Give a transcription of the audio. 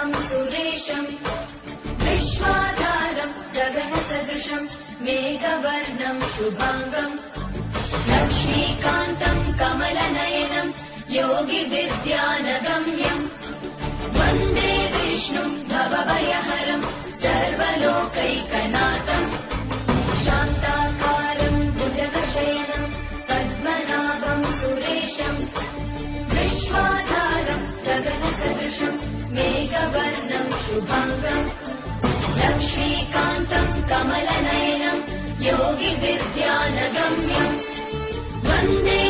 पद्मनाभं सुरेशम् विश्वाधारं गगनसदृशं मेघवर्णं शुभाङ्गम् लक्ष्मीकान्तं कमलनयनं योगिविद्यानगम्यम् वन्दे विष्णुं भवभयहरं सर्वलोकैकनाथम् शान्ताकारं भुजगशयनं पद्मनाभं सुरेशम् विश्वाधारं गगनसदृशं मेघवर्णं शुभाङ्गम् लक्ष्मीकान्तं कमलनयनं योगिविद्यानगम्यम् वन्दे